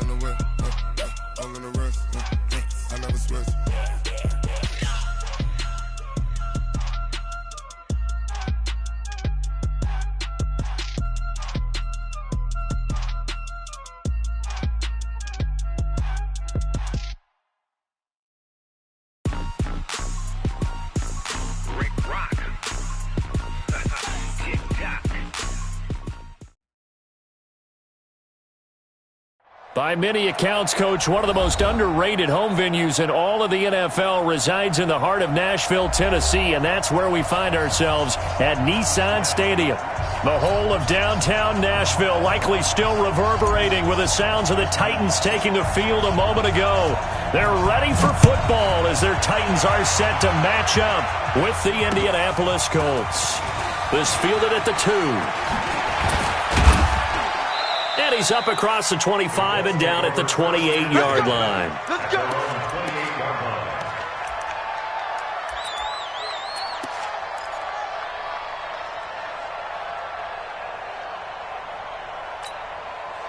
in the west, I'm in the rest, I never switch. By many accounts, Coach, one of the most underrated home venues in all of the NFL resides in the heart of Nashville, Tennessee, and that's where we find ourselves at Nissan Stadium. The whole of downtown Nashville likely still reverberating with the sounds of the Titans taking the field a moment ago. They're ready for football as their Titans are set to match up with the Indianapolis Colts. This fielded at the 2. And he's up across the 25 and down at the 28-yard line. Let's go.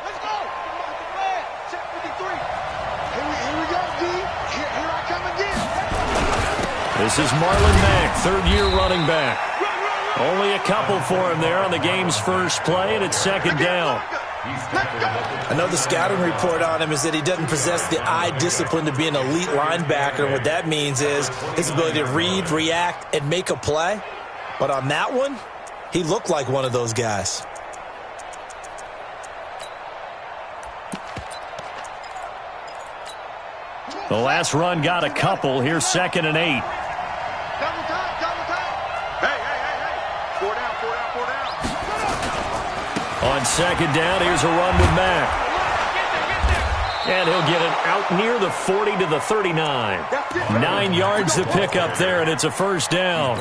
Let's go. Check 53. Here we go, D. Here I come again. This is Marlon Mack, third-year running back. Only a couple for him there on the game's first play, and it's second down. I know the scouting report on him is that he doesn't possess the eye discipline to be an elite linebacker. What that means is his ability to read, react, and make a play. But on that one, he looked like one of those guys. The last run got a couple. Here's 2nd and 8. Double time, double time. Hey. 4 down. On second down, here's a run with Mack. And he'll get it out near the 40 to the 39. 9 yards to pick up there, and it's a first down.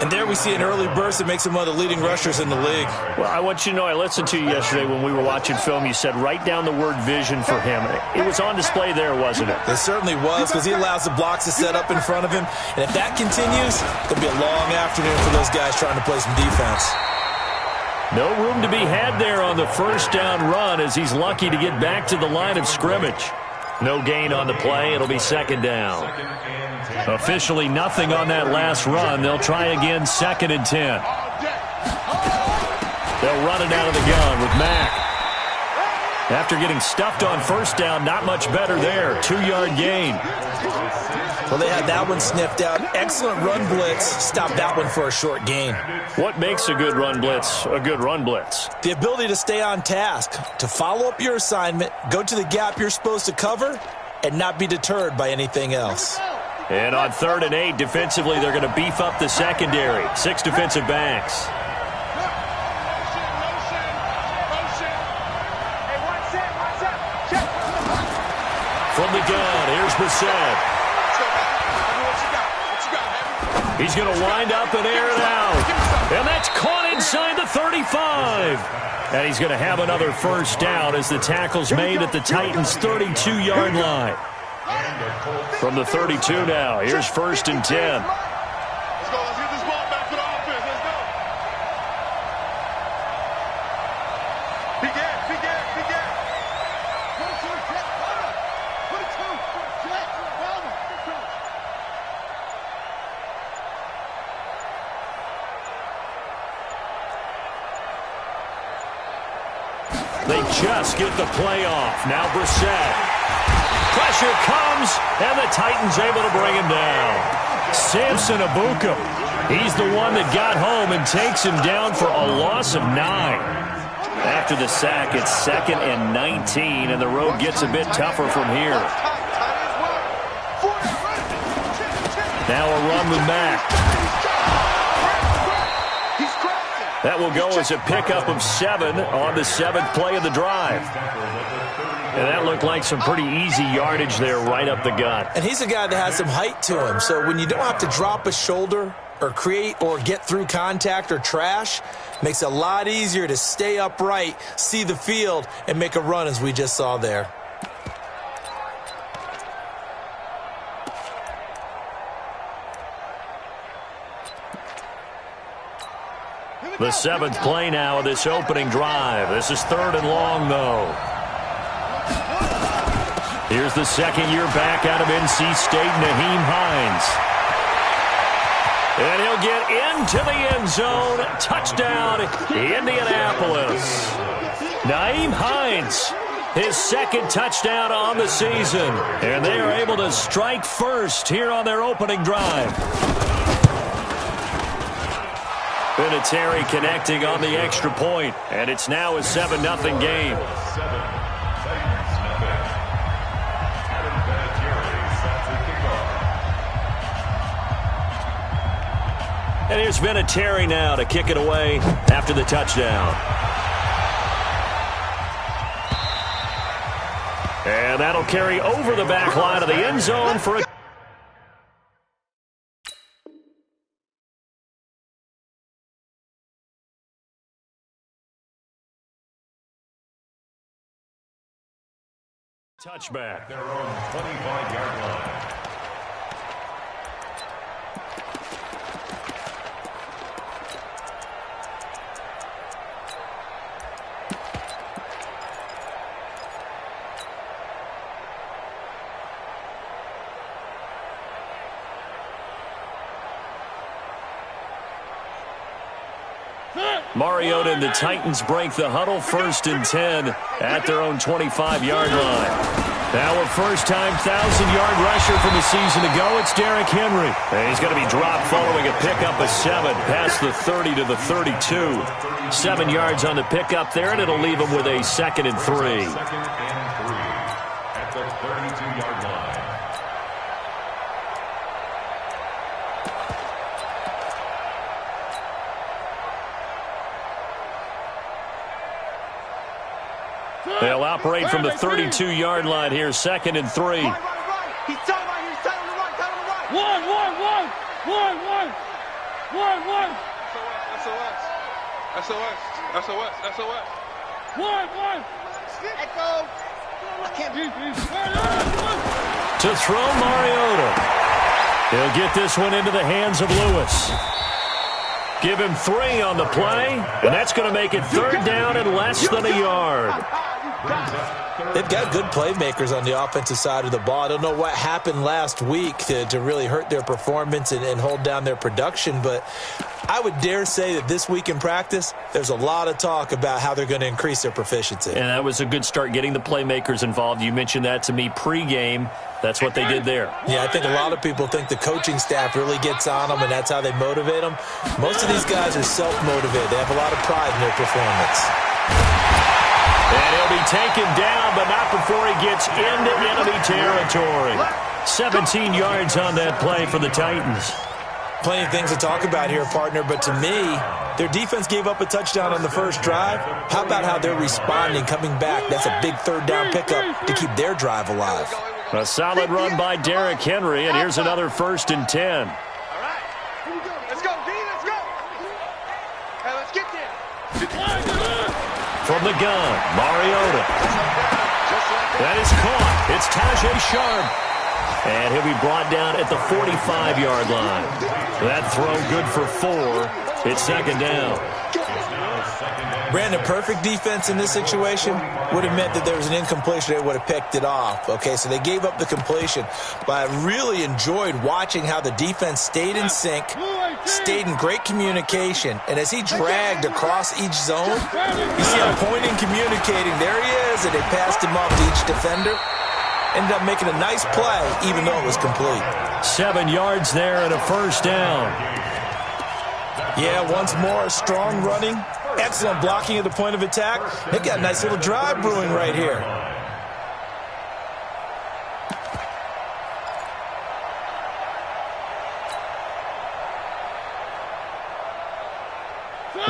And there we see an early burst that makes him one of the leading rushers in the league. Well, I want you to know, I listened to you yesterday when we were watching film. You said write down the word vision for him. It was on display there, wasn't it? It certainly was, because he allows the blocks to set up in front of him. And if that continues, it'll be a long afternoon for those guys trying to play some defense. No room to be had there on the first down run as he's lucky to get back to the line of scrimmage. No gain on the play. It'll be second down. Officially nothing on that last run. They'll try again, 2nd and 10. They'll run it out of the gun with Mack. After getting stuffed on first down, not much better there. 2-yard gain. Well, they had that one sniffed out. Excellent run blitz. Stop that one for a short gain. What makes a good run blitz a good run blitz? The ability to stay on task, to follow up your assignment, go to the gap you're supposed to cover, and not be deterred by anything else. And on 3rd and 8, defensively, they're going to beef up the secondary. 6 defensive backs. From the gun, here's Brissett. He's going to wind up and air it out. And that's caught inside the 35. And he's going to have another first down as the tackle's made at the Titans' 32-yard line. From the 32 now, here's 1st and 10. Let's go. Let's get this ball back to the offense. Let's go. Big gap. They just get the play off. Now Brissett. Pressure comes, and the Titans able to bring him down. Samson Abuka. He's the one that got home and takes him down for a loss of 9. After the sack, it's 2nd and 19, and the road gets a bit tougher from here. Now a run with Mack. That will go as a pickup of 7 on the 7th play of the drive. And that looked like some pretty easy yardage there right up the gut. And he's a guy that has some height to him. So when you don't have to drop a shoulder or create or get through contact or trash, makes it a lot easier to stay upright, see the field, and make a run as we just saw there. The 7th play now of this opening drive. This is 3rd and long, though. Here's the second-year back out of NC State, Nyheim Hines. And he'll get into the end zone. Touchdown, Indianapolis. Nyheim Hines, his second touchdown on the season. And they are able to strike first here on their opening drive. Vinatieri connecting on the extra point, and it's now a 7-0 game. And here's Vinatieri now to kick it away after the touchdown. And that'll carry over the back line of the end zone for a touchback. Their own 25-yard line. Mariota and the Titans break the huddle, 1st and 10 at their own 25-yard line. Now a first-time 1,000-yard rusher from a season ago. It's Derrick Henry. And he's going to be dropped following a pickup of 7 past the 30 to the 32. 7 yards on the pickup there, and it'll leave him with a 2nd and 3. 2nd and 3 at the 32-yard line. They'll operate from the 32-yard line here, 2nd and 3. He's telling right here. He's telling the right. Telling the right. One. SOS. One. Echo. I can't be. To throw Mariota. He'll get this one into the hands of Lewis. Give him 3 on the play, and that's going to make it 3rd down and less than a yard. They've got good playmakers on the offensive side of the ball. I don't know what happened last week to really hurt their performance and hold down their production, but I would dare say that this week in practice, there's a lot of talk about how they're going to increase their proficiency. And that was a good start, getting the playmakers involved. You mentioned that to me pregame. That's what they did there. Yeah, I think a lot of people think the coaching staff really gets on them, and that's how they motivate them. Most of these guys are self-motivated. They have a lot of pride in their performance. And he'll be taken down, but not before he gets into enemy territory. 17 yards on that play for the Titans. Plenty of things to talk about here, partner, but to me, their defense gave up a touchdown on the first drive. How about how they're responding, coming back? That's a big 3rd down pickup to keep their drive alive. A solid run by Derrick Henry, and here's another 1st and 10. All right. Here we go. Let's go, D. Let's go. Hey, let's get there. From the gun, Mariota. That is caught. It's Tajay Sharp. And he'll be brought down at the 45-yard line. That throw good for 4. It's 2nd down. Brandon, perfect defense in this situation would have meant that there was an incompletion. They would have picked it off. Okay, so they gave up the completion. But I really enjoyed watching how the defense stayed in sync, stayed in great communication. And as he dragged across each zone, you see him pointing, communicating. There he is, and they passed him off to each defender. Ended up making a nice play, even though it was complete. 7 yards there and a 1st down. Yeah, once more, strong running. Excellent blocking at the point of attack. They got a nice little drive brewing right here.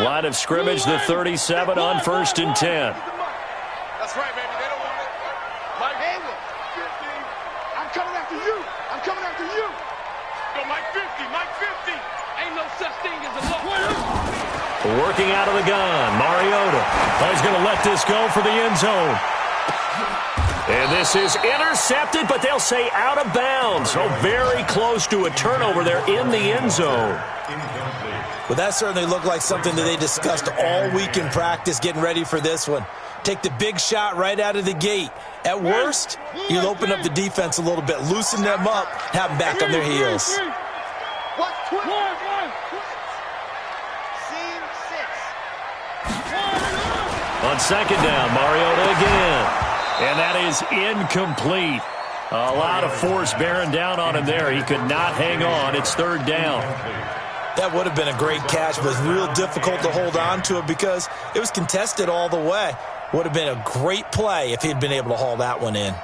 Line of scrimmage, the 37 on 1st and 10. That's right, baby. They don't want it. Mike, handle it. 50. I'm coming after you. I'm coming after you. Go, Mike 50. Mike 50. Ain't no such thing as a low. Working out of the gun, Mariota. He's going to let this go for the end zone. And this is intercepted, but they'll say out of bounds. So very close to a turnover there in the end zone. Incomplete. Well, that certainly looked like something that they discussed all week in practice getting ready for this one. Take the big shot right out of the gate. At worst, you'll open up the defense a little bit, loosen them up, have them back on their heels. On second down, Mariota again. And that is incomplete. A lot of force bearing down on him there. He could not hang on. It's third down. That would have been a great catch, but it was real difficult to hold on to it because it was contested all the way. Would have been a great play if he'd been able to haul that one in.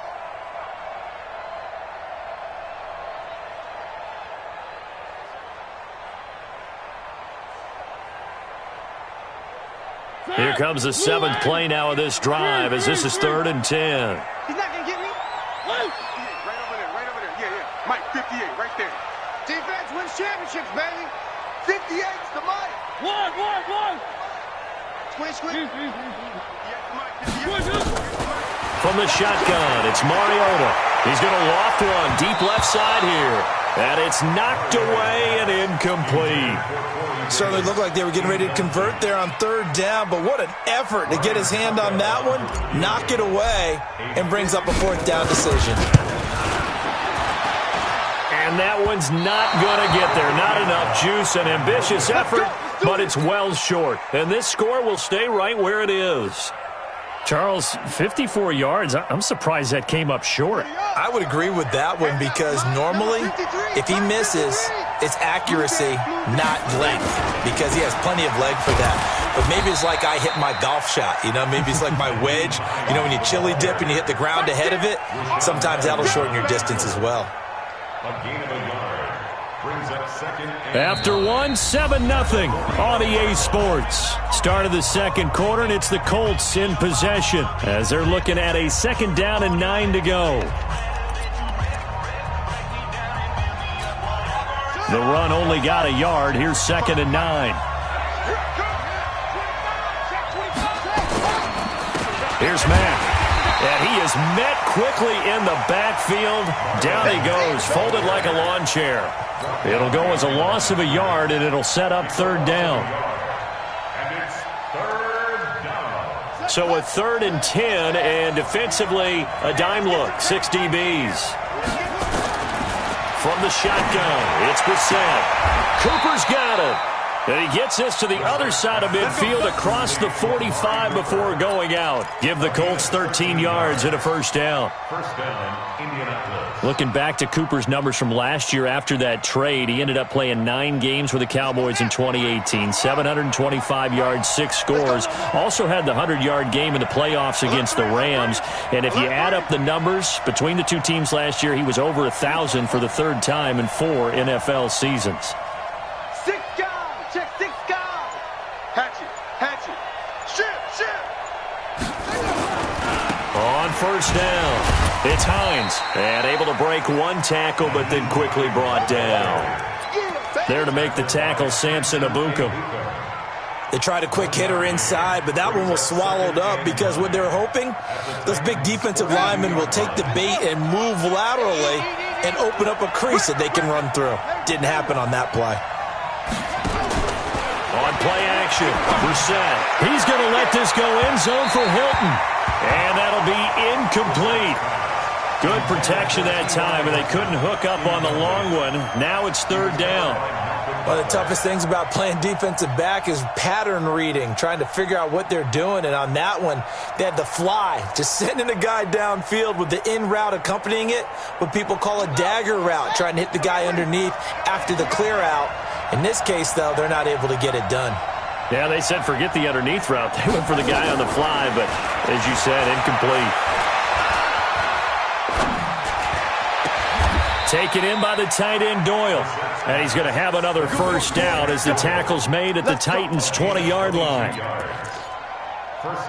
Here comes the seventh play now of this drive as this is 3rd and 10. He's not going to get me. Right over there. Yeah. Mike, 58, right there. Defense wins championships, baby. 58's the Mike. One. Squeeze. From the shotgun, it's Mariota. He's going to loft one deep left side here. And it's knocked away and incomplete. Certainly looked like they were getting ready to convert there on 3rd down, but what an effort to get his hand on that one, knock it away, and brings up a 4th down decision. And that one's not going to get there. Not enough juice, an ambitious effort, but it's well short. And this score will stay right where it is. Charles, 54 yards, I'm surprised that came up short. I would agree with that one because normally, if he misses, it's accuracy, not length, because he has plenty of leg for that. But maybe it's like I hit my golf shot, maybe it's like my wedge. When you chili dip and you hit the ground ahead of it, sometimes that'll shorten your distance as well. A gain of a yard. Brings up second. After 7-0 on EA Sports. Start of the second quarter, and it's the Colts in possession as they're looking at a 2nd down and 9 to go. The run only got a yard. Here's 2nd and 9. Here's Mack. And he is met quickly in the backfield. Down he goes, folded like a lawn chair. It'll go as a loss of a yard, and it'll set up 3rd down. And it's 3rd down. So a 3rd and 10, and defensively, a dime look, 6 DBs. From the shotgun, it's Brissett. Cooper's got it. And he gets this to the other side of midfield across the 45 before going out. Give the Colts 13 yards and a 1st down. 1st down, Indianapolis. Looking back to Cooper's numbers from last year after that trade, he ended up playing 9 games with the Cowboys in 2018. 725 yards, 6 scores. Also had the 100-yard game in the playoffs against the Rams. And if you add up the numbers between the two teams last year, he was over 1,000 for the 3rd time in 4 NFL seasons. On 1st down, it's Hines, and able to break 1 tackle, but then quickly brought down. There to make the tackle, Samson Abuka. They tried a quick hitter inside, but that one was swallowed up because what they're hoping, those big defensive linemen will take the bait and move laterally and open up a crease that they can run through. Didn't happen on that play. On play action, Brissett. He's going to let this go end zone for Hilton. And that'll be incomplete. Good protection that time, and they couldn't hook up on the long one. Now it's 3rd down. One of the toughest things about playing defensive back is pattern reading, trying to figure out what they're doing. And on that one, they had the fly, just sending a guy downfield with the in route accompanying it, what people call a dagger route, trying to hit the guy underneath after the clear out. In this case, though, they're not able to get it done. Yeah, they said forget the underneath route. They went for the guy on the fly, but as you said, incomplete. Taken in by the tight end, Doyle. And he's going to have another 1st down as the tackle's made at the Titans' 20-yard line.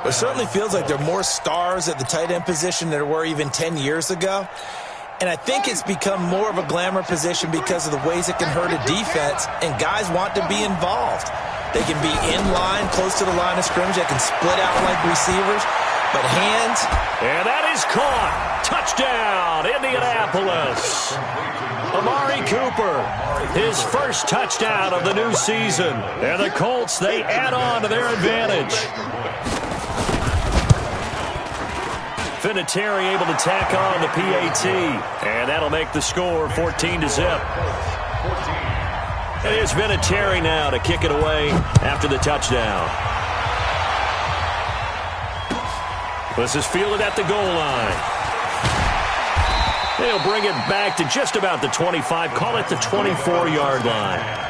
It certainly feels like there are more stars at the tight end position than there were even 10 years ago. And I think it's become more of a glamour position because of the ways it can hurt a defense, and guys want to be involved. They can be in line, close to the line of scrimmage. They can split out like receivers. but hands. And that is caught. Touchdown, Indianapolis. Amari Cooper, his first touchdown of the new season. And the Colts, they add on to their advantage. Vinatieri able to tack on the PAT. And that'll make the score 14-0. It is Vinatieri now to kick it away after the touchdown. This is fielded at the goal line. They'll bring it back to just about the 25. Call it the 24-yard line.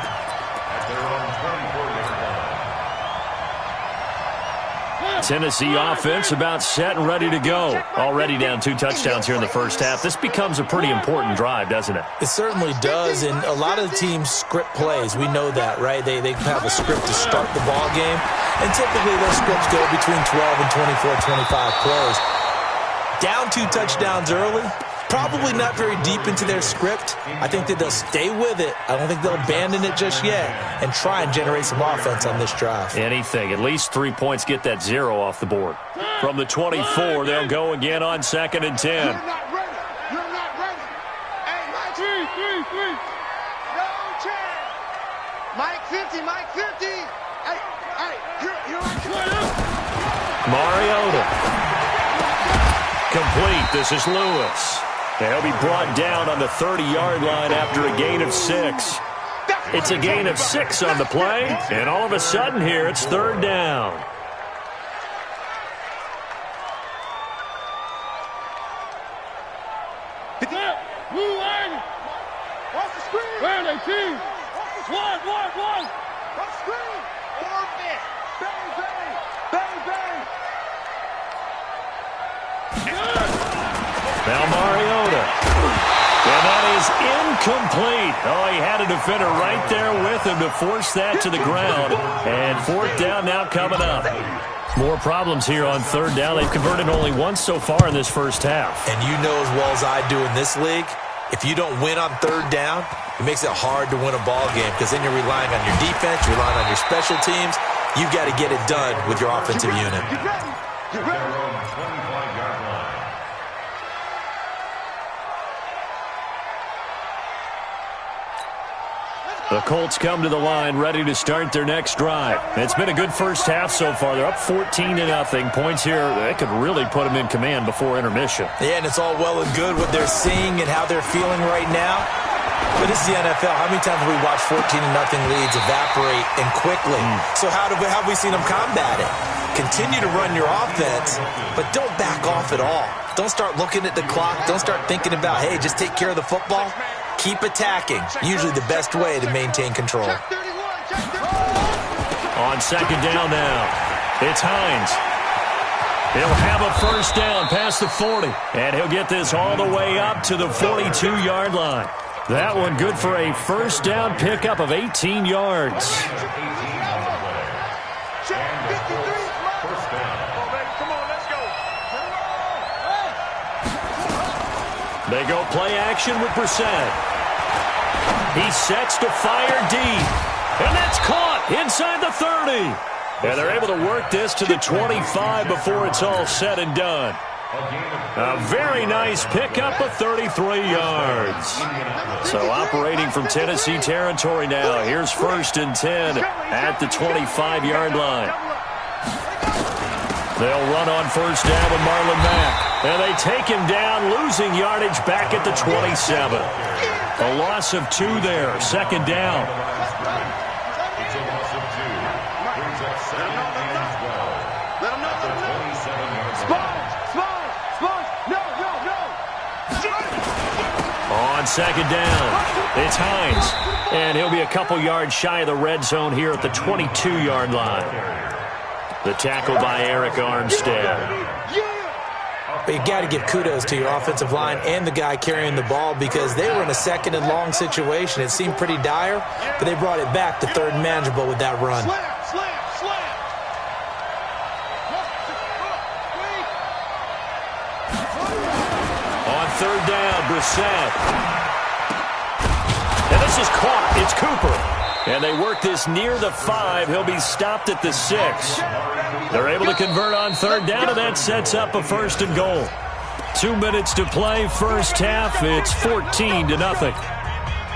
Tennessee offense about set and ready to go. Already down 2 touchdowns here in the first half. This becomes a pretty important drive, doesn't it? It certainly does, and a lot of the teams script plays. We know that, right? They have a script to start the ball game, and typically those scripts go between 12 and 24, 25 plays. Down 2 touchdowns early, probably not very deep into their script. I think that they'll stay with it. I don't think they'll abandon it just yet and try and generate some offense on this drive. Anything. At least 3 points, get that 0 off the board. From the 24, they'll go again on 2nd and 10. You're not ready. You're not ready. Hey, Mike. 3. No chance. Mike 50, Mike 50. Hey, you're right. Mariota. Complete. This is Lewis. And he'll be brought down on the 30-yard line after a gain of 6. It's a gain of 6 on the play, and all of a sudden here it's 3rd down. Blue line. Watch the screen. Where are they, team? One. Watch the screen. Orbit. Bang. Now Mariota. And that is incomplete. Oh, he had a defender right there with him to force that to the ground. And 4th down now coming up. More problems here on 3rd down. They've converted only once so far in this first half. And you know as well as I do in this league, if you don't win on 3rd down, it makes it hard to win a ball game because then you're relying on your defense, you're relying on your special teams. You've got to get it done with your offensive unit. The Colts come to the line ready to start their next drive. It's been a good first half so far. They're up 14-0. Points here, they could really put them in command before intermission. Yeah, and it's all well and good what they're seeing and how they're feeling right now. But this is the NFL. How many times have we watched 14-0 leads evaporate and quickly? So how have we seen them combat it? Continue to run your offense, but don't back off at all. Don't start looking at the clock. Don't start thinking about, hey, just take care of the football. Keep attacking. Usually the best way to maintain control. On 2nd down now, it's Hines. He'll have a first down past the 40, and he'll get this all the way up to the 42-yard line. That one good for a first down pickup of 18 yards. They go play action with Brissett. He sets to fire deep. And that's caught inside the 30. And they're able to work this to the 25 before it's all said and done. A very nice pickup of 33 yards. So operating from Tennessee territory now. Here's 1st and 10 at the 25-yard line. They'll run on first down with Marlon Mack. And they take him down, losing yardage back at the 27. A loss of 2 there, 2nd down. It's a loss of 2. Brings up 2nd and 12. At the 27-yard line. On 2nd down, it's Hines. And he'll be a couple yards shy of the red zone here at the 22-yard line. The tackle by Eric Armstead. But you got to give kudos to your offensive line and the guy carrying the ball because they were in a 2nd and long situation. It seemed pretty dire, but they brought it back to 3rd and manageable with that run. On 3rd down, Brissett. And this is caught. It's Cooper. And they work this near the 5. He'll be stopped at the 6. They're able to convert on third down, and that sets up a 1st and goal. 2 minutes to play, first half. It's 14-0.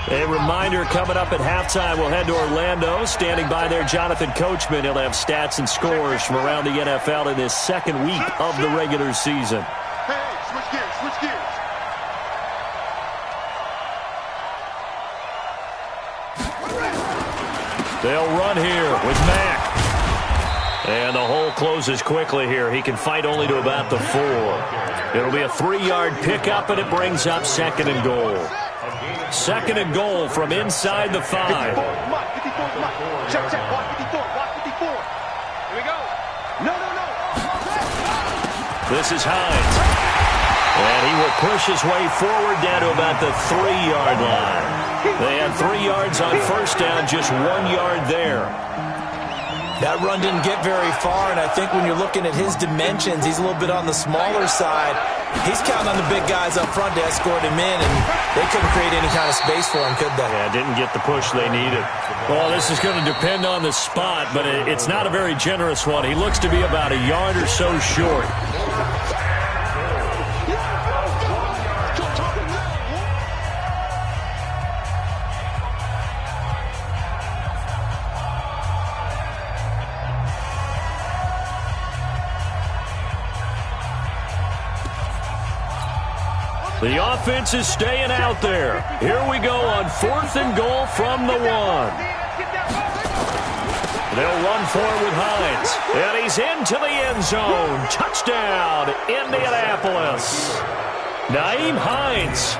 A reminder, coming up at halftime, we'll head to Orlando. Standing by there, Jonathan Coachman. He'll have stats and scores from around the NFL in this second week of the regular season. Hey, switch gears, switch gears. They'll run here with Mack. And the hole closes quickly here. He can fight only to about the 4. It'll be a 3-yard pickup, and it brings up 2nd and goal. 2nd and goal from inside the 5. 54, check, check, watch 54, watch 54. Here we go. No. This is Hines. And he will push his way forward down to about the 3-yard line. They had 3 yards on first down, just 1 yard there. That run didn't get very far, and I think when you're looking at his dimensions, he's a little bit on the smaller side. He's counting on the big guys up front to escort him in, and they couldn't create any kind of space for him, could they? Yeah, didn't get the push they needed. Well, this is going to depend on the spot, but it's not a very generous one. He looks to be about a yard or so short. The offense is staying out there. Here we go on 4th and goal from the 1. They'll run for it with Hines. And he's into the end zone. Touchdown, Indianapolis. Nyheim Hines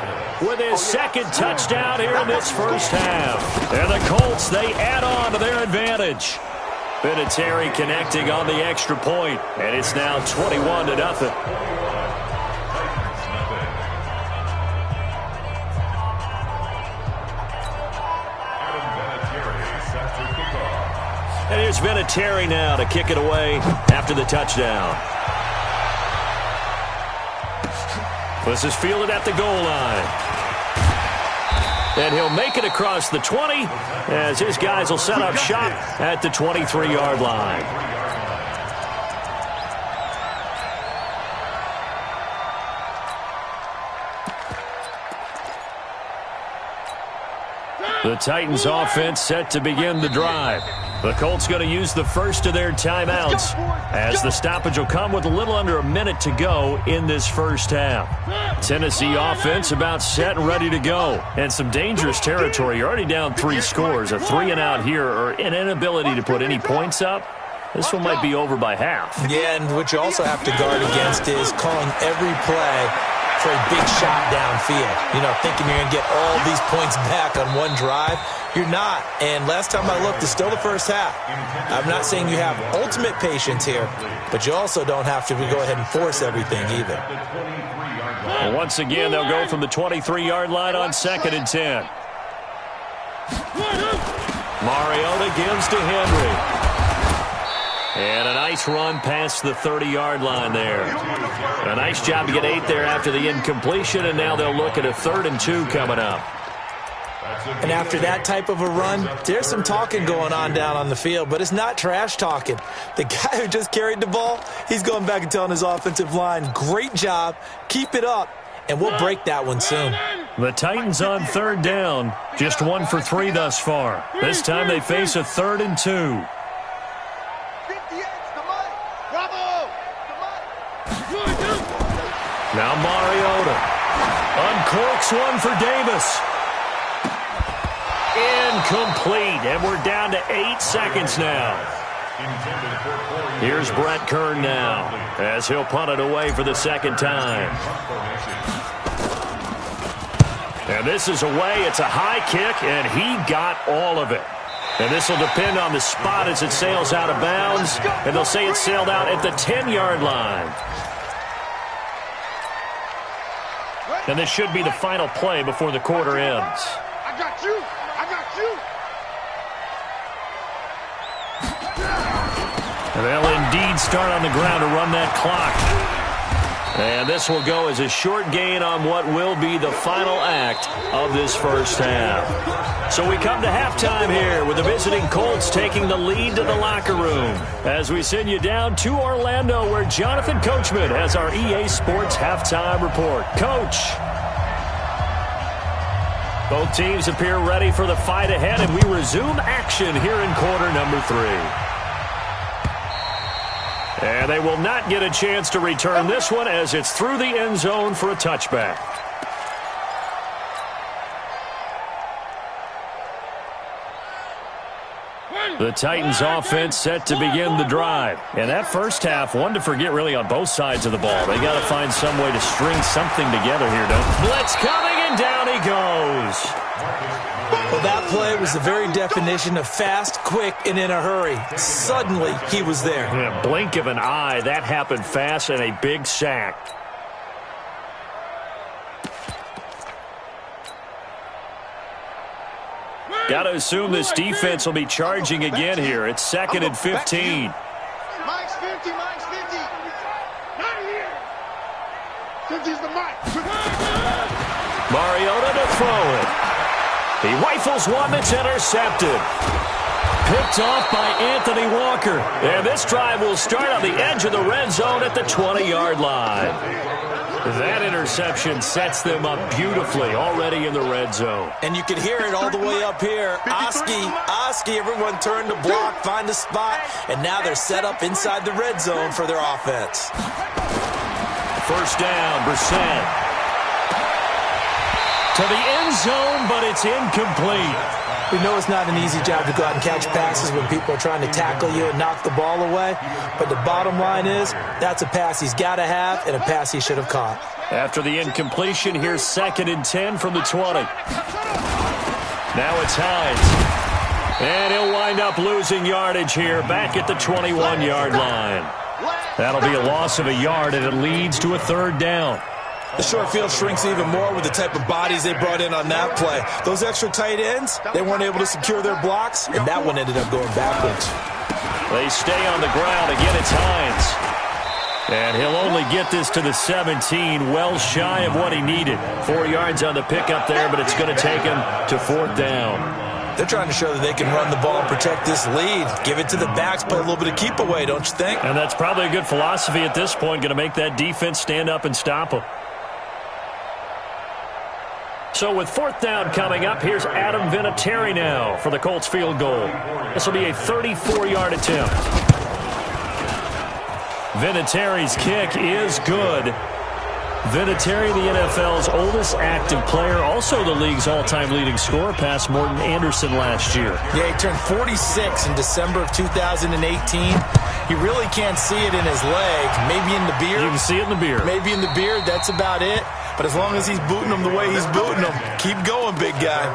with his 2nd touchdown here in this first half. And the Colts, they add on to their advantage. Vinatieri connecting on the extra point, and it's now 21-0. And here's Vinatieri now to kick it away after the touchdown. This is fielded at the goal line. And he'll make it across the 20 as his guys will set up shop at the 23-yard line. The Titans offense set to begin the drive. The Colts going to use the first of their timeouts as the stoppage will come with a little under a minute to go in this first half. Tennessee offense about set and ready to go. And some dangerous territory. You're already down 3 scores. A 3-and-out here or an inability to put any points up. This one might be over by half. Yeah, and what you also have to guard against is calling every play for a big shot downfield. You know, thinking you're going to get all these points back on one drive. You're not. And last time I looked, it's still the first half. I'm not saying you have ultimate patience here, but you also don't have to go ahead and force everything either. Well, once again, they'll go from the 23-yard line on 2nd and 10. Mariota gives to Henry. And a nice run past the 30-yard line there. A nice job to get 8 there after the incompletion, and now they'll look at a 3rd and 2 coming up. And after that type of a run, there's some talking going on down on the field, but it's not trash talking. The guy who just carried the ball, he's going back and telling his offensive line, great job, keep it up, and we'll break that one soon. The Titans on 3rd down, just 1 for 3 thus far. This time they face a 3rd and 2. Now Mariota uncorks one for Davis. Incomplete, and we're down to 8 seconds now. Here's Brett Kern now as he'll punt it away for the 2nd time. And this is away. It's a high kick, and he got all of it. And this will depend on the spot as it sails out of bounds, and they'll say it sailed out at the 10-yard line. And this should be the final play before the quarter ends. I got you. I got you. And they'll indeed start on the ground to run that clock. And this will go as a short gain on what will be the final act of this first half. So we come to halftime here with the visiting Colts taking the lead to the locker room as we send you down to Orlando where Jonathan Coachman has our EA Sports halftime report. Coach. Both teams appear ready for the fight ahead, and we resume action here in quarter number 3. And they will not get a chance to return this one as it's through the end zone for a touchback. The Titans offense set to begin the drive. And that first half, one to forget really on both sides of the ball. They got to find some way to string something together here, don't they? Blitz coming, and down he goes. Well, that play was the very definition of fast, quick, and in a hurry. Suddenly, he was there. In a blink of an eye, that happened fast and a big sack. Got to assume this defense will be charging again here. It's 2nd and 15. Mike's 50, Mike's 50. Not here. 50's the Mike. Mariota to throw it. He rifles one that's intercepted. Picked off by Anthony Walker. And this drive will start on the edge of the red zone at the 20-yard line. That interception sets them up beautifully already in the red zone. And you can hear it all the way up here. Oski, everyone turned to block, find a spot, and now they're set up inside the red zone for their offense. First down, Brissett. To the end zone, but it's incomplete. We know it's not an easy job to go out and catch passes when people are trying to tackle you and knock the ball away. But the bottom line is, that's a pass he's got to have and a pass he should have caught. After the incompletion, here's 2nd and 10 from the 20. Now it's Hines. And he'll wind up losing yardage here back at the 21-yard line. That'll be a loss of a yard, and it leads to a 3rd down. The short field shrinks even more with the type of bodies they brought in on that play. Those extra tight ends, they weren't able to secure their blocks, and that one ended up going backwards. They stay on the ground. Again, it's Hines. And he'll only get this to the 17, well shy of what he needed. 4 yards on the pickup there, but it's going to take him to 4th down. They're trying to show that they can run the ball and protect this lead. Give it to the backs, play a little bit of keep away, don't you think? And that's probably a good philosophy at this point, going to make that defense stand up and stop them. So with 4th down coming up, here's Adam Vinatieri now for the Colts field goal. This will be a 34-yard attempt. Vinatieri's kick is good. Vinatieri, the NFL's oldest active player, also the league's all-time leading scorer, past Morton Anderson last year. Yeah, he turned 46 in December of 2018. He really can't see it in his leg. Maybe in the beard. You can see it in the beard. Maybe in the beard, that's about it. But as long as he's booting them the way he's booting them, keep going, big guy.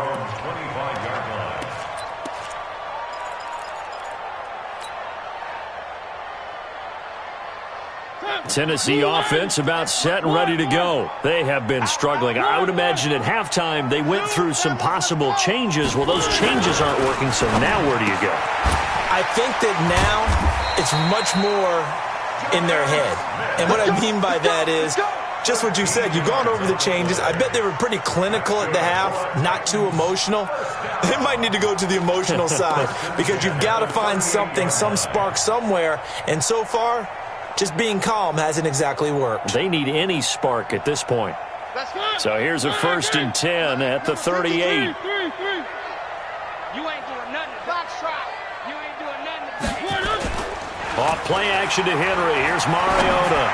Tennessee offense about set and ready to go. They have been struggling. I would imagine at halftime they went through some possible changes. Well, those changes aren't working, so now where do you go? I think that now it's much more in their head. And what I mean by that is just what you said. You've gone over the changes. I bet they were pretty clinical at the half, not too emotional. They might need to go to the emotional side because you've got to find something, some spark somewhere. And so far, just being calm hasn't exactly worked. They need any spark at this point. So here's a 1st and 10 at the 38. You ain't doing nothing. Box trot. You ain't doing nothing. Off play action to Henry. Here's Mariota.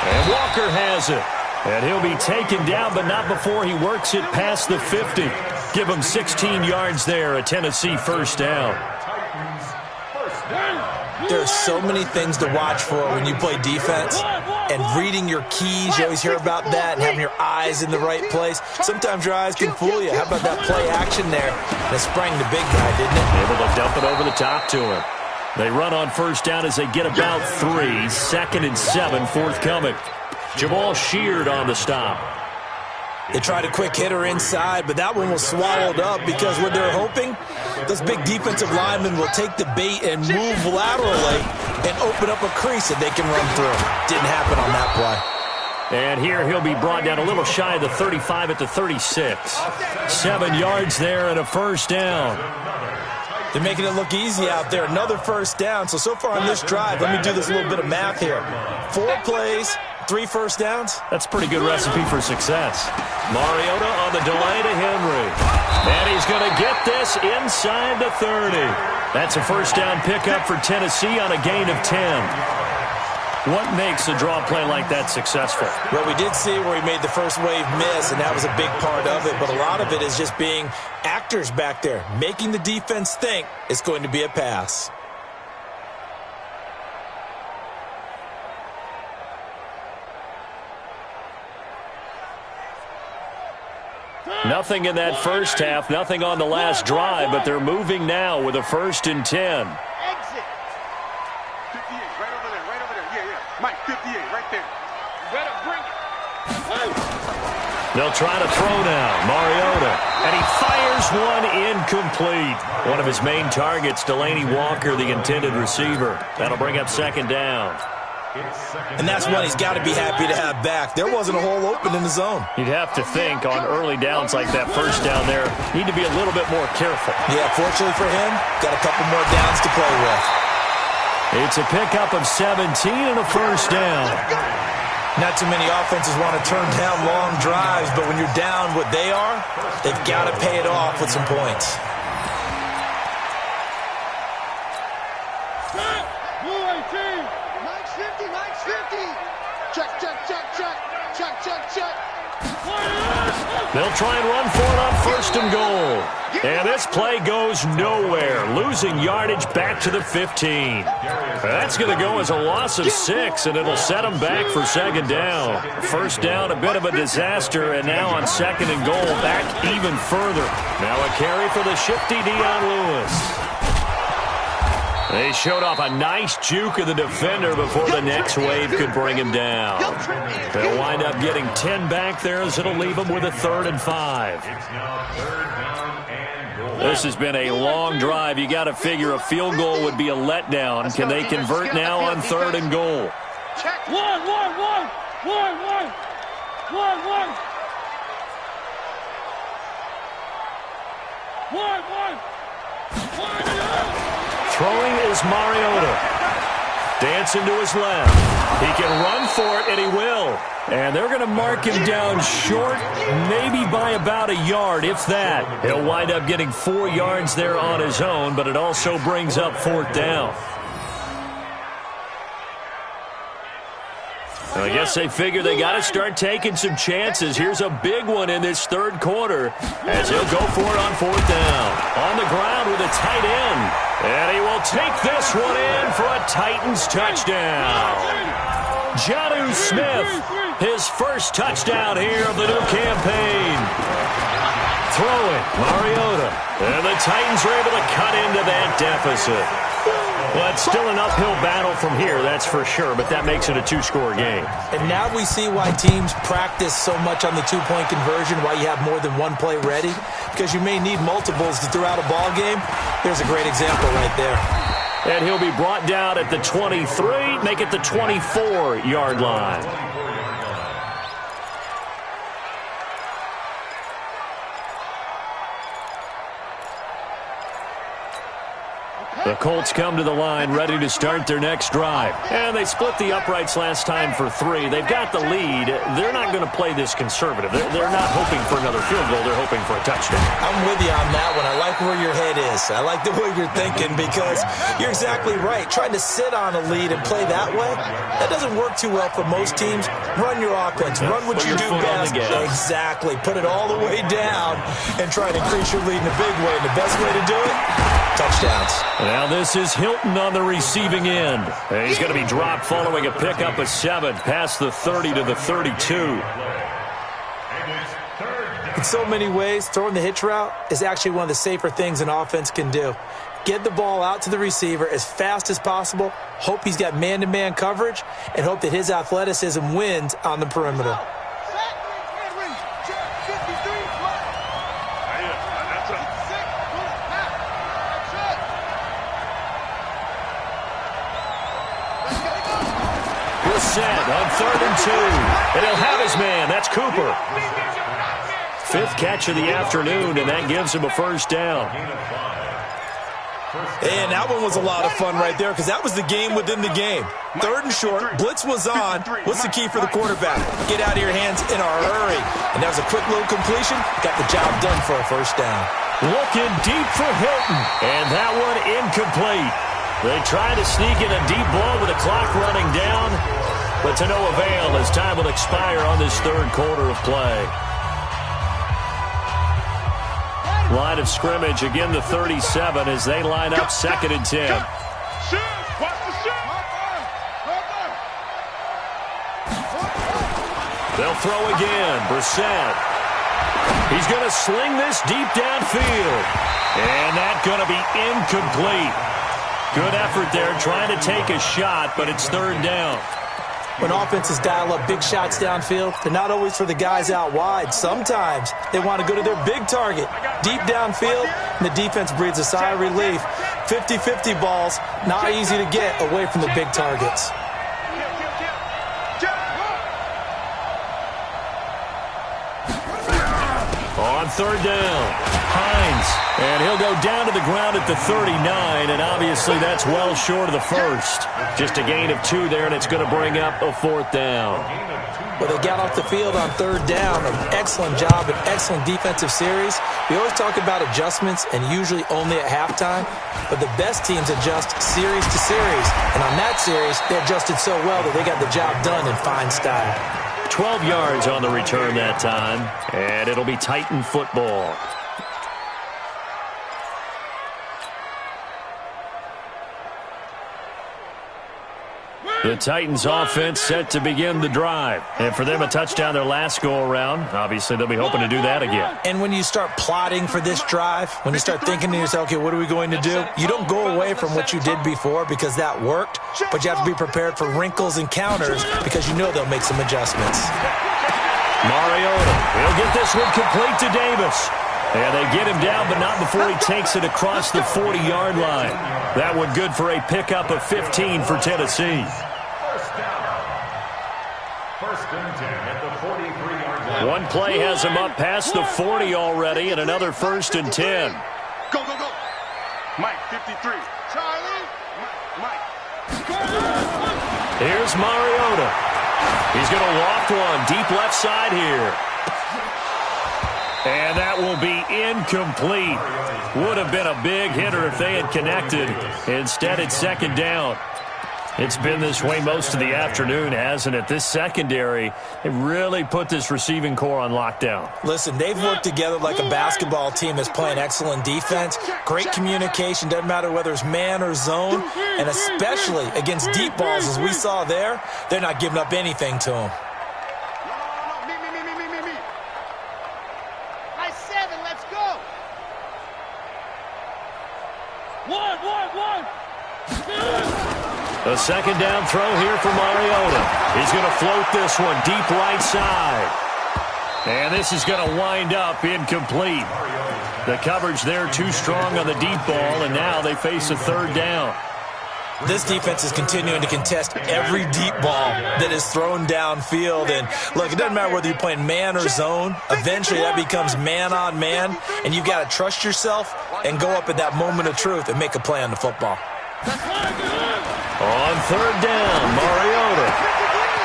And Walker has it. And he'll be taken down, but not before he works it past the 50. Give him 16 yards there, a Tennessee 1st down. There are so many things to watch for when you play defense. And reading your keys, you always hear about that, and having your eyes in the right place. Sometimes your eyes can fool you. How about that play action there? And it sprang the big guy, didn't it? Able to dump it over the top to him. They run on 1st down as they get about 3. 2nd and 7 forthcoming. Jamal Sheard on the stop. They tried a quick hitter inside, but that one was swallowed up because what they're hoping, those big defensive linemen will take the bait and move laterally and open up a crease that they can run through. Didn't happen on that play. And here he'll be brought down a little shy of the 35 at the 36. 7 yards there and a first down. They're making it look easy out there. Another first down. So far on this drive, let me do this little bit of math here. 4 plays, 3 first downs. That's a pretty good recipe for success. Mariota on the delay to Henry. And he's going to get this inside the 30. That's a first down pickup for Tennessee on a gain of 10. What makes a draw play like that successful? Well, we did see where he made the first wave miss, and that was a big part of it. But a lot of it is just being actors back there, making the defense think it's going to be a pass. Nothing in that first half, nothing on the last drive, but they're moving now with a 1st and 10. Exit. 58, right over there, right over there. Yeah. Mike, 58, right there. You better bring it. They'll try to throw now. Mariota. And he fires one incomplete. One of his main targets, Delaney Walker, the intended receiver. That'll bring up 2nd down. And that's one he's got to be happy to have back. There wasn't a hole open in the zone. You'd have to think on early downs like that first down there, need to be a little bit more careful. Yeah, fortunately for him, got a couple more downs to play with. It's a pickup of 17 and a first down. Not too many offenses want to turn down long drives, but when you're down what they are, they've got to pay it off with some points. They'll try and run for it on 1st and goal. And this play goes nowhere. Losing yardage back to the 15. That's going to go as a loss of 6, and it'll set them back for 2nd down. First down, a bit of a disaster, and now on 2nd and goal, back even further. Now a carry for the shifty Dion Lewis. They showed off a nice juke of the defender before the next wave could bring him down. They'll wind up getting 10 back there as it'll leave them with a 3rd and 5. This has been a long drive. You got to figure a field goal would be a letdown. Can they convert now on 3rd and goal? Throwing is Mariota. Dancing to his left. He can run for it, and he will. And they're going to mark him down short, maybe by about a yard, if that. He'll wind up getting 4 yards there on his own, but it also brings up 4th down. I guess they figure they got to start taking some chances. Here's a big one in this 3rd quarter as he'll go for it on 4th down. On the ground with a tight end. And he will take this one in for a Titans touchdown. Jonnu Smith, his first touchdown here of the new campaign. Throwing, Mariota. And the Titans are able to cut into that deficit. Well, it's still an uphill battle from here, that's for sure, but that makes it a 2-score game. And now we see why teams practice so much on the 2-point conversion, why you have more than one play ready, because you may need multiples throughout a ball game. Here's a great example right there. And he'll be brought down at the 23, make it the 24-yard line. The Colts come to the line ready to start their next drive. And they split the uprights last time for 3. They've got the lead. They're not going to play this conservative. They're not hoping for another field goal. They're hoping for a touchdown. I'm with you on that one. I like where your head is. I like the way you're thinking because you're exactly right. Trying to sit on a lead and play that way, that doesn't work too well for most teams. Run your offense. Run what you do best. Exactly. Put it all the way down and try to increase your lead in a big way. And the best way to do it, touchdowns. Now this is Hilton on the receiving end. And he's going to be dropped following a pickup of 7 past the 30 to the 32. In so many ways, throwing the hitch route is actually one of the safer things an offense can do. Get the ball out to the receiver as fast as possible, hope he's got man-to-man coverage, and hope that his athleticism wins on the perimeter. set on 3rd and 2. And he'll have his man. That's Cooper. 5th catch of the afternoon, and that gives him a first down. And that one was a lot of fun right there because that was the game within the game. 3rd and short, blitz was on. What's the key for the quarterback? Get out of your hands in a hurry. And that was a quick little completion. Got the job done for a first down. Looking deep for Hilton, and that one incomplete. They tried to sneak in a deep ball with the clock running down, but to no avail as time will expire on this 3rd quarter of play. Line of scrimmage, again the 37 as they line up 2nd and 10. They'll throw again. Brissett. He's going to sling this deep downfield. And that's going to be incomplete. Good effort there trying to take a shot, but it's 3rd down. When offenses dial up big shots downfield, they're not always for the guys out wide. Sometimes they want to go to their big target, deep downfield, and the defense breathes a sigh of relief. 50-50 balls, not easy to get away from the big targets. On 3rd down, Hines, and he'll go down to the ground at the 39, and obviously that's well short of the first. Just a gain of 2 there, and it's going to bring up a 4th down. Well, they got off the field on 3rd down. An excellent job, an excellent defensive series. We always talk about adjustments, and usually only at halftime, but the best teams adjust series to series, and on that series, they adjusted so well that they got the job done in fine style. 12 yards on the return that time, and it'll be Titan football. The Titans offense set to begin the drive. And for them, a touchdown their last go-around. Obviously, they'll be hoping to do that again. And when you start plotting for this drive, when you start thinking to yourself, okay, what are we going to do? You don't go away from what you did before because that worked, but you have to be prepared for wrinkles and counters because you know they'll make some adjustments. Mariota, he'll get this one complete to Davis. And they get him down, but not before he takes it across the 40-yard line. That one good for a pickup of 15 for Tennessee. First and 10 at the 43-yard line. One play has him up past the 40 already, and another 1st and 10. Go, go, go. Mike, 53. Charlie. Mike. Here's Mariota. He's going to loft one deep left side here. And that will be incomplete. Would have been a big hitter if they had connected. Instead, it's 2nd down. It's been this way most of the afternoon, hasn't it? This secondary, it really put this receiving core on lockdown. Listen, they've worked together like a basketball team that's playing excellent defense. Great communication, doesn't matter whether it's man or zone. And especially against deep balls, as we saw there, they're not giving up anything to them. A 2nd down throw here for Mariota. He's going to float this one deep right side. And this is going to wind up incomplete. The coverage there too strong on the deep ball, and now they face a 3rd down. This defense is continuing to contest every deep ball that is thrown downfield. And, look, it doesn't matter whether you're playing man or zone. Eventually that becomes man on man, and you've got to trust yourself and go up at that moment of truth and make a play on the football. On 3rd down, Mariota.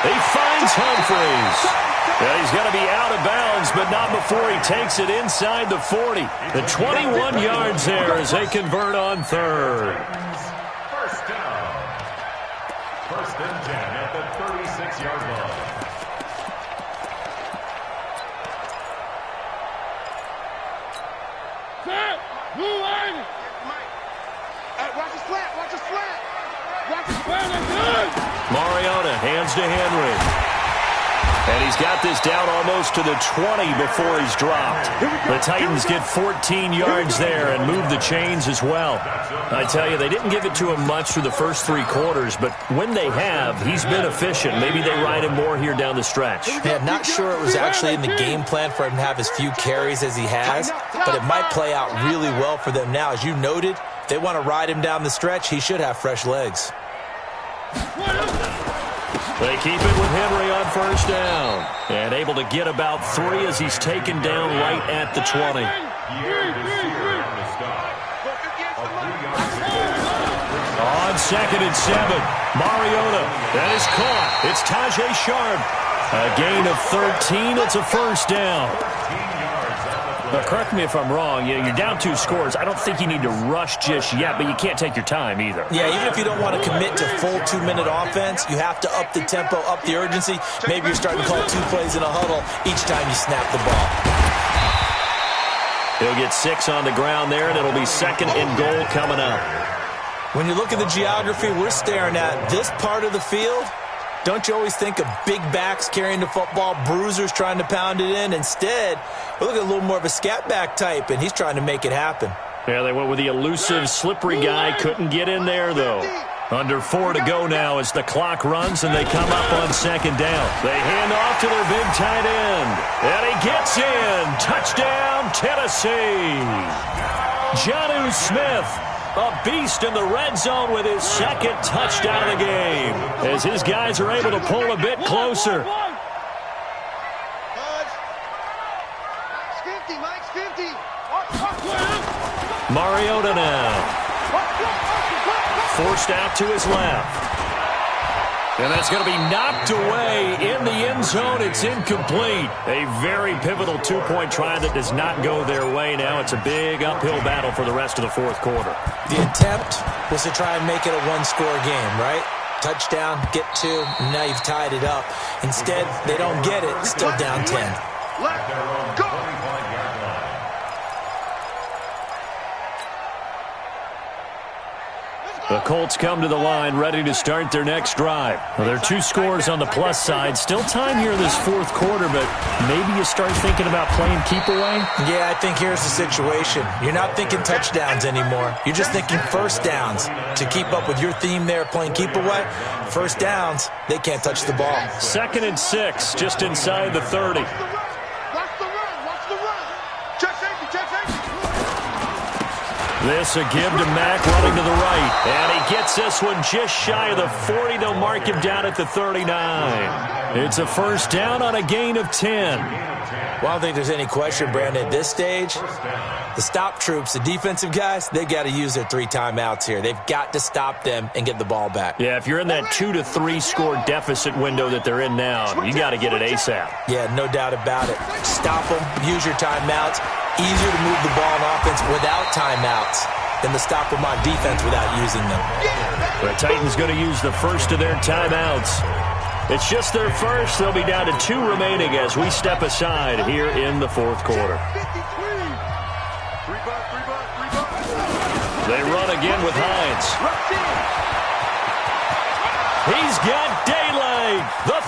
He finds Humphreys. Yeah, he's going to be out of bounds, but not before he takes it inside the 40. The 21 yards there as they convert on 3rd. First down. 1st and 10 at the 36-yard line. Set. Move on. Watch his flat. Watch his flat. Watch his flat. Mariota hands to Henry. And he's got this down almost to the 20 before he's dropped. The Titans get 14 yards there and move the chains as well. I tell you, they didn't give it to him much through the first 3 quarters, but when they have, he's been efficient. Maybe they ride him more here down the stretch. Yeah, not sure it was actually in the game plan for him to have as few carries as he has, but it might play out really well for them now. As you noted, if they want to ride him down the stretch, he should have fresh legs. They keep it with Henry on first down. And able to get about 3 as he's taken down right at the 20. On 2nd and 7, Mariota. That is caught. It's Tajay Sharp. A gain of 13. It's a first down. Now, correct me if I'm wrong. You're down 2 scores. I don't think you need to rush just yet, but you can't take your time either. Yeah, even if you don't want to commit to full 2-minute offense, you have to up the tempo, up the urgency. Maybe you're starting to call 2 plays in a huddle each time you snap the ball. He'll get 6 on the ground there, and it'll be 2nd and goal coming up. When you look at the geography we're staring at, this part of the field, don't you always think of big backs carrying the football, bruisers trying to pound it in? Instead, we look at a little more of a scat back type, and he's trying to make it happen. Yeah, they went with the elusive, slippery guy. Couldn't get in there, though. Under 4 to go now as the clock runs, and they come up on 2nd down. They hand off to their big tight end. And he gets in. Touchdown, Tennessee. Jonnu Smith, a beast in the red zone with his 2nd touchdown of the game, as his guys are able to pull a bit closer. Mariota now. Forced out to his left. And that's going to be knocked away in the end zone. It's incomplete. A very pivotal 2-point try that does not go their way. Now it's a big uphill battle for the rest of the 4th quarter. The attempt was to try and make it a 1-score game, right? Touchdown, get 2, and now you've tied it up. Instead, they don't get it. Still down 10. Let go. The Colts come to the line ready to start their next drive. Well, there are 2 scores on the plus side. Still time here this 4th quarter, but maybe you start thinking about playing keep away? Yeah, I think here's the situation. You're not thinking touchdowns anymore. You're just thinking first downs. To keep up with your theme there, playing keep away, first downs, they can't touch the ball. 2nd and 6, just inside the 30. Watch the run. Watch the run. Check safety. Check safety. This a give to Mack running to the right. And he gets this one just shy of the 40. They'll mark him down at the 39. It's a first down on a gain of 10. Well, I don't think there's any question, Brandon, at this stage, the stop troops, the defensive guys, they've got to use their 3 timeouts here. They've got to stop them and get the ball back. Yeah, if you're in that 2 to 3 score deficit window that they're in now, you got to get it ASAP. Yeah, no doubt about it. Stop them, use your timeouts. Easier to move the ball on offense without timeouts than to stop them on defense without using them. The Titans going to use the first of their timeouts. It's just their first. They'll be down to 2 remaining as we step aside here in the 4th quarter. They run again with Hines. He's got daylight. The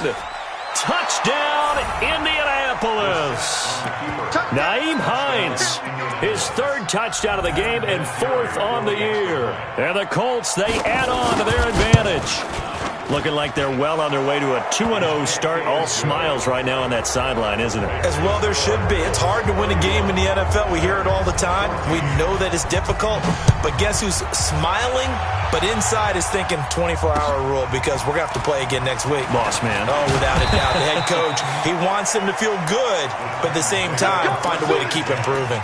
30. 10. Touchdown, Indianapolis. Nyheim Hines, his 3rd touchdown of the game and 4th on the year. And the Colts, they add on to their advantage. Looking like they're well on their way to a 2-0 start. All smiles right now on that sideline, isn't it? As well there should be. It's hard to win a game in the NFL. We hear it all the time. We know that it's difficult. But guess who's smiling? But inside is thinking 24-hour rule because we're going to have to play again next week. Boss man. Oh, without a doubt. The head coach, he wants them to feel good, but at the same time, find a way to keep improving.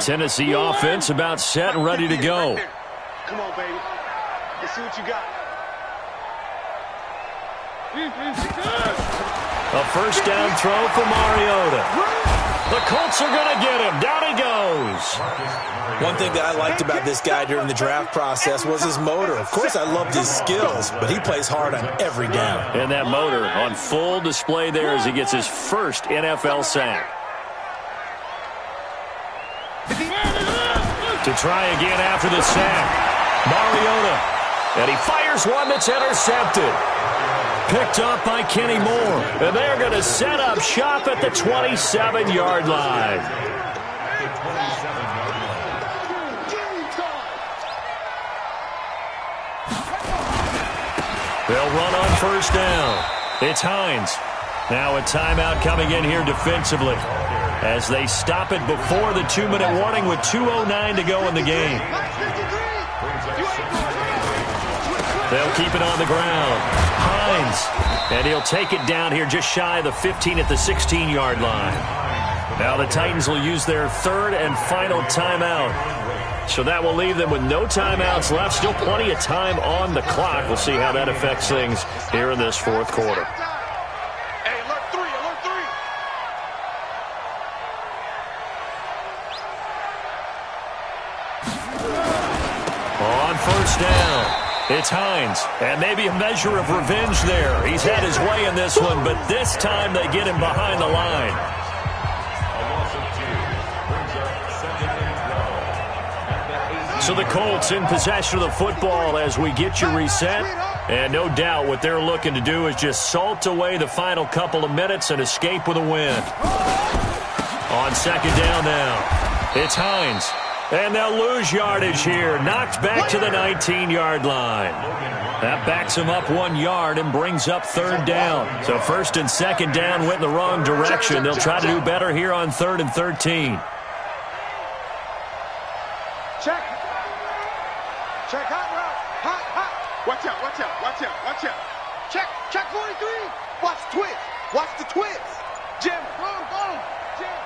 Tennessee offense about set and ready to go. Come on, baby. Let's see what you got. A first down throw for Mariota. The Colts are going to get him. Down he goes. One thing that I liked about this guy during the draft process was his motor. Of course, I loved his skills, but he plays hard on every down. And that motor on full display there as he gets his first NFL sack. To try again after the sack. Mariota. And he fires one that's intercepted. Picked up by Kenny Moore. And they're going to set up shop at the 27-yard line. They'll run on first down. It's Hines. Now a timeout coming in here defensively as they stop it before the 2-minute warning with 2:09 to go in the game. They'll keep it on the ground. Hines. And he'll take it down here just shy of the 15 at the 16-yard line. Now the Titans will use their third and final timeout. So that will leave them with no timeouts left. Still plenty of time on the clock. We'll see how that affects things here in this fourth quarter. Hey, alert 3, alert 3. On first down, it's Hines. And maybe a measure of revenge there. He's had his way in this one, but this time they get him behind the line. So the Colts in possession of the football as we get you reset. And no doubt what they're looking to do is just salt away the final couple of minutes and escape with a win. On second down now, it's Hines. And they'll lose yardage here. Knocked back to the 19-yard line. That backs him up 1 yard and brings up third down. So first and second down went in the wrong direction. They'll try to do better here on 3rd and 13. Check. Check hot route. Hot. Watch out, watch out, watch out, watch out. Check 43. Watch the twist. Watch the twist. Jim, boom. Jim.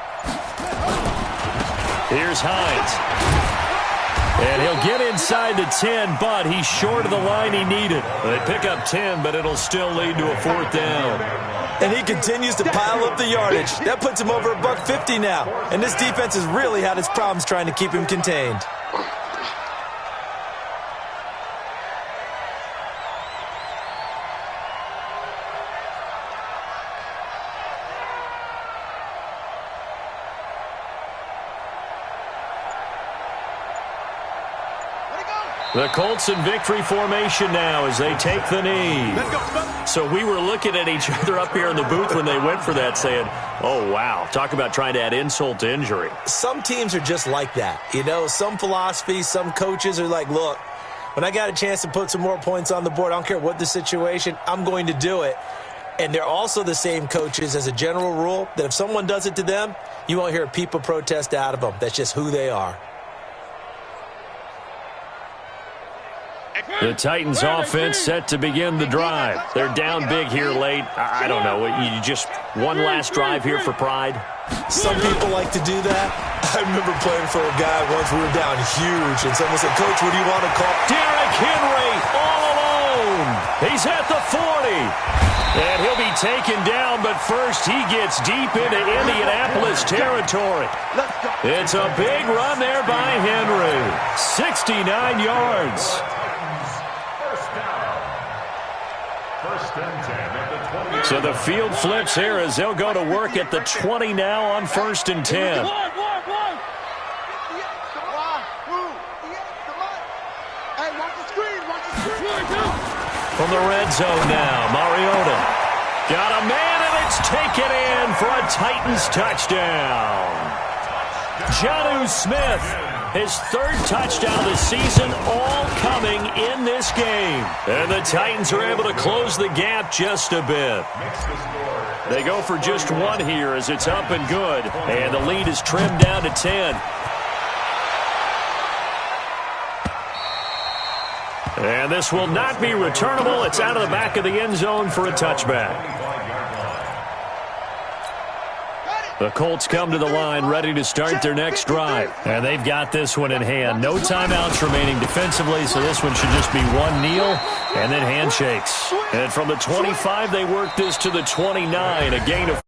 Here's Hines. And he'll get inside the 10, but he's short of the line he needed. They pick up 10, but it'll still lead to a 4th down. And he continues to pile up the yardage. That puts him over $150 now. And this defense has really had its problems trying to keep him contained. The Colts in victory formation now as they take the knee. So we were looking at each other up here in the booth when they went for that saying, oh, wow, talk about trying to add insult to injury. Some teams are just like that. You know, some philosophies, some coaches are like, look, when I got a chance to put some more points on the board, I don't care what the situation, I'm going to do it. And they're also the same coaches as a general rule that if someone does it to them, you won't hear a peep of protest out of them. That's just who they are. The Titans offense set to begin the drive. They're down big here late. I don't know. You just one last drive here for pride? Some people like to do that. I remember playing for a guy once. We were down huge, and someone said, Coach, what do you want to call? Derrick Henry all alone. He's at the 40. And he'll be taken down, but first he gets deep into Indianapolis territory. It's a big run there by Henry. 69 yards. So the field flips here as they'll go to work at the 20 now on 1st and 10. From the red zone now, Mariota. Got a man and it's taken in for a Titans touchdown. Jonnu Smith, his 3rd touchdown of the season, all coming in this game. And the Titans are able to close the gap just a bit. They go for just 1 here as it's up and good. And the lead is trimmed down to 10. And this will not be returnable. It's out of the back of the end zone for a touchback. The Colts come to the line ready to start their next drive. And they've got this one in hand. No timeouts remaining defensively, so this one should just be one kneel and then handshakes. And from the 25, they work this to the 29, a gain of